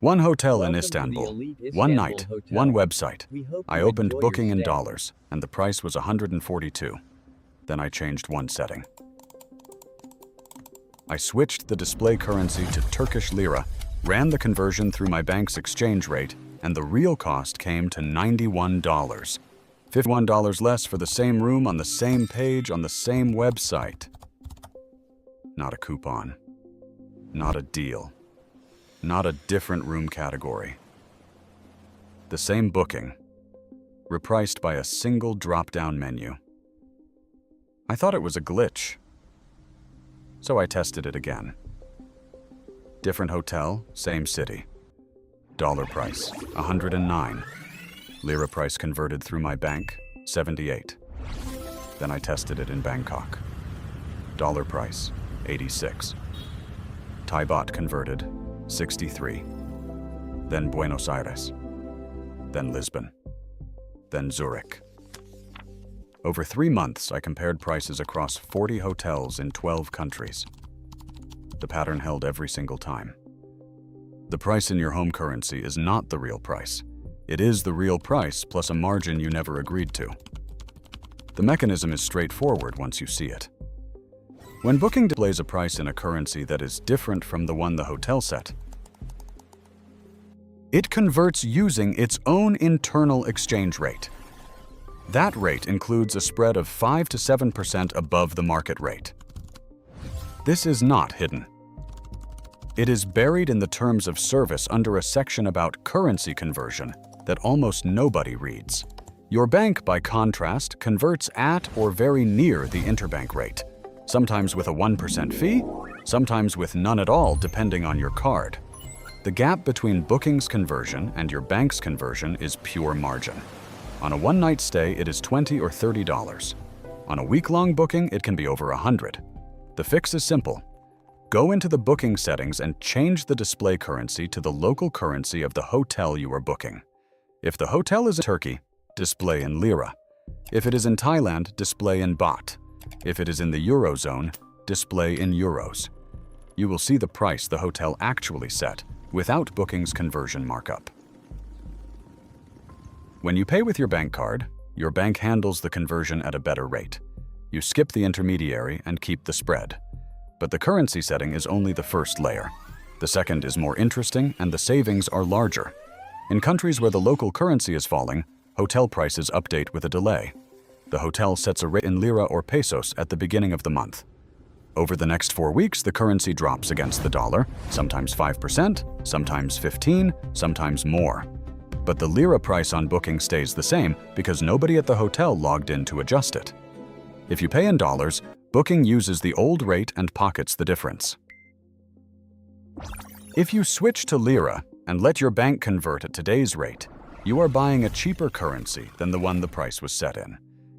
One hotel in Welcome to the Istanbul, elite one Istanbul night, Hotel. one website. We hope I you opened enjoy booking your in stay. dollars, and the price was 142. Then I changed one setting. I switched the display currency to Turkish lira, ran the conversion through my bank's exchange rate, and the real cost came to $91. $51 less for the same room on the same page on the same website. Not a coupon. Not a deal. Not a different room category. The same booking, repriced by a single drop-down menu. I thought it was a glitch, so I tested it again. Different hotel, same city. Dollar price, 109. Lira price converted through my bank, 78. Then I tested it in Bangkok. Dollar price, 86. Thai baht converted, 63. Then Buenos Aires. Then Lisbon. Then Zurich. Over 3 months, I compared prices across 40 hotels in 12 countries. The pattern held every single time. The price in your home currency is not the real price. It is the real price plus a margin you never agreed to. The mechanism is straightforward once you see it. When Booking displays a price in a currency that is different from the one the hotel set, it converts using its own internal exchange rate. That rate includes a spread of 5 to 7% above the market rate. This is not hidden. It is buried in the terms of service under a section about currency conversion that almost nobody reads. Your bank, by contrast, converts at or very near the interbank rate, sometimes with a 1% fee, sometimes with none at all depending on your card. The gap between Booking's conversion and your bank's conversion is pure margin. On a one-night stay, it is $20 or $30. On a week-long booking, it can be over $100. The fix is simple. Go into the booking settings and change the display currency to the local currency of the hotel you are booking. If the hotel is in Turkey, display in lira. If it is in Thailand, display in baht. If it is in the Eurozone, display in euros. You will see the price the hotel actually set, without Booking's conversion markup. When you pay with your bank card, your bank handles the conversion at a better rate. You skip the intermediary and keep the spread. But the currency setting is only the first layer. The second is more interesting and the savings are larger. In countries where the local currency is falling, hotel prices update with a delay. The hotel sets a rate in lira or pesos at the beginning of the month. Over the next 4 weeks, the currency drops against the dollar, sometimes 5%, sometimes 15%, sometimes more. But the lira price on Booking stays the same because nobody at the hotel logged in to adjust it. If you pay in dollars, Booking uses the old rate and pockets the difference. If you switch to lira and let your bank convert at today's rate, you are buying a cheaper currency than the one the price was set in.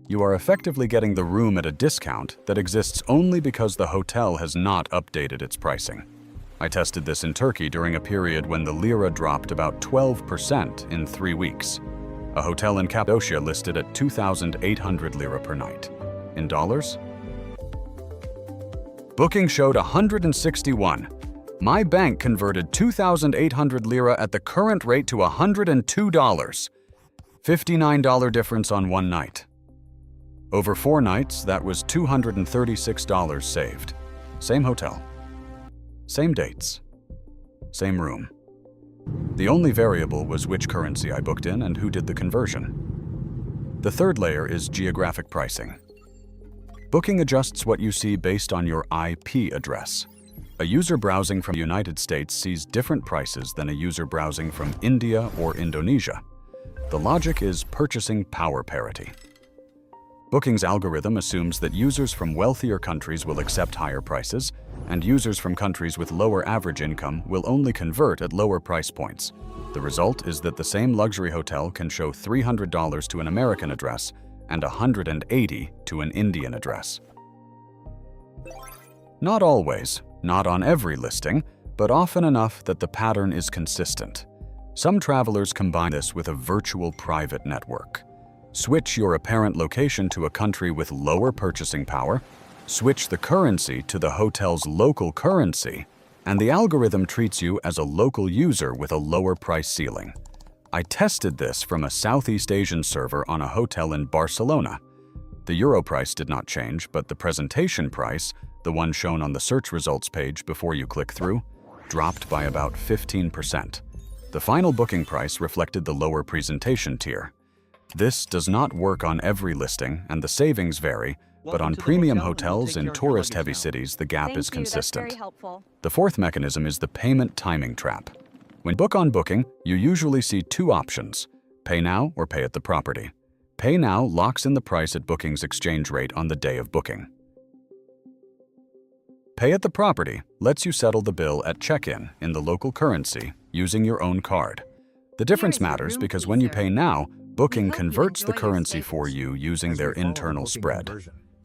You are effectively getting the room at a discount that exists only because the hotel has not updated its pricing. I tested this in Turkey during a period when the lira dropped about 12% in 3 weeks. A hotel in Cappadocia listed at 2,800 lira per night. In dollars? Booking showed 161. My bank converted 2,800 lira at the current rate to $102. $59 difference on one night. Over 4 nights, that was $236 saved. Same hotel. Same dates. Same room. The only variable was which currency I booked in and who did the conversion. The third layer is geographic pricing. Booking adjusts what you see based on your IP address. A user browsing from the United States sees different prices than a user browsing from India or Indonesia. The logic is purchasing power parity. Booking's algorithm assumes that users from wealthier countries will accept higher prices, and users from countries with lower average income will only convert at lower price points. The result is that the same luxury hotel can show $300 to an American address and $180 to an Indian address. Not always, not on every listing, but often enough that the pattern is consistent. Some travelers combine this with a virtual private network. Switch your apparent location to a country with lower purchasing power, switch the currency to the hotel's local currency, And the algorithm treats you as a local user with a lower price ceiling. I tested this from a Southeast Asian server on a hotel in Barcelona. The euro price did not change, but the presentation price, the one shown on the search results page before you click through, dropped by about 15%. The final booking price reflected the lower presentation tier. This does not work on every listing, and the savings vary, but on premium hotels in tourist-heavy cities, the gap is consistent. That's very helpful. The fourth mechanism is the payment timing trap. When book on Booking, you usually see two options: pay now or pay at the property. Pay now locks in the price at Booking's exchange rate on the day of booking. Pay at the property lets you settle the bill at check-in in the local currency using your own card. The difference matters because when you pay now, Booking converts the currency for you using their internal spread.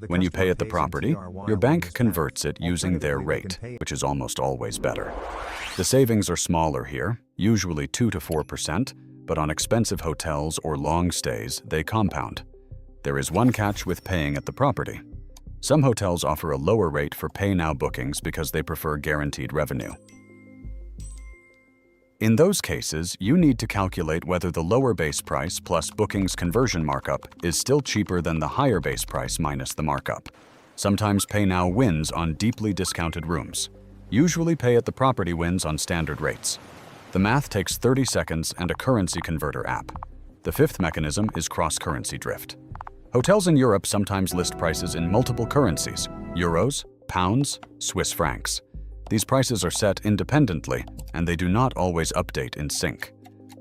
When you pay at the property, your bank converts it using their rate, which is almost always better. The savings are smaller here, usually 2 to 4%, but on expensive hotels or long stays, they compound. There is one catch with paying at the property. Some hotels offer a lower rate for pay now bookings because they prefer guaranteed revenue. In those cases, you need to calculate whether the lower base price plus Booking's conversion markup is still cheaper than the higher base price minus the markup. Sometimes pay now wins on deeply discounted rooms. Usually pay at the property wins on standard rates. The math takes 30 seconds and a currency converter app. The fifth mechanism is cross-currency drift. Hotels in Europe sometimes list prices in multiple currencies: euros, pounds, Swiss francs. These prices are set independently, and they do not always update in sync.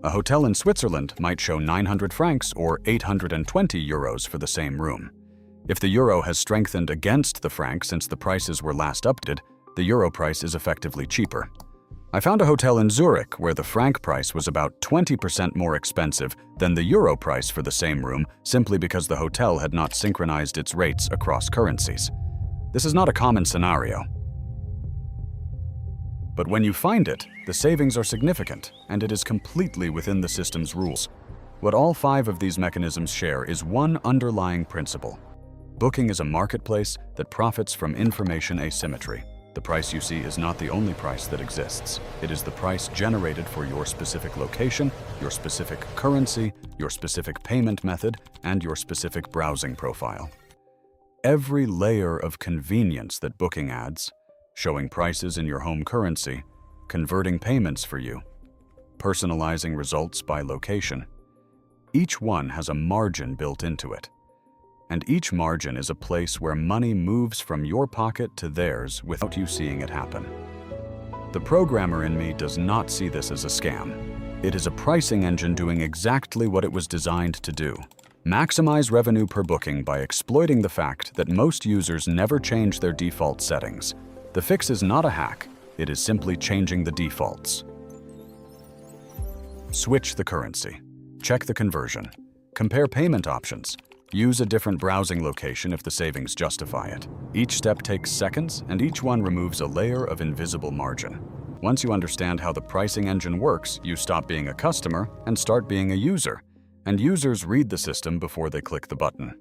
A hotel in Switzerland might show 900 francs or 820 euros for the same room. If the euro has strengthened against the franc since the prices were last updated, the euro price is effectively cheaper. I found a hotel in Zurich where the franc price was about 20% more expensive than the euro price for the same room simply because the hotel had not synchronized its rates across currencies. This is not a common scenario. But when you find it, the savings are significant, and it is completely within the system's rules. What all 5 of these mechanisms share is one underlying principle. Booking is a marketplace that profits from information asymmetry. The price you see is not the only price that exists. It is the price generated for your specific location, your specific currency, your specific payment method, and your specific browsing profile. Every layer of convenience that Booking adds, showing prices in your home currency, converting payments for you, personalizing results by location. Each one has a margin built into it. And each margin is a place where money moves from your pocket to theirs without you seeing it happen. The programmer in me does not see this as a scam. It is a pricing engine doing exactly what it was designed to do: maximize revenue per booking by exploiting the fact that most users never change their default settings. The fix is not a hack, it is simply changing the defaults. Switch the currency. Check the conversion. Compare payment options. Use a different browsing location if the savings justify it. Each step takes seconds, and each one removes a layer of invisible margin. Once you understand how the pricing engine works, you stop being a customer and start being a user. And users read the system before they click the button.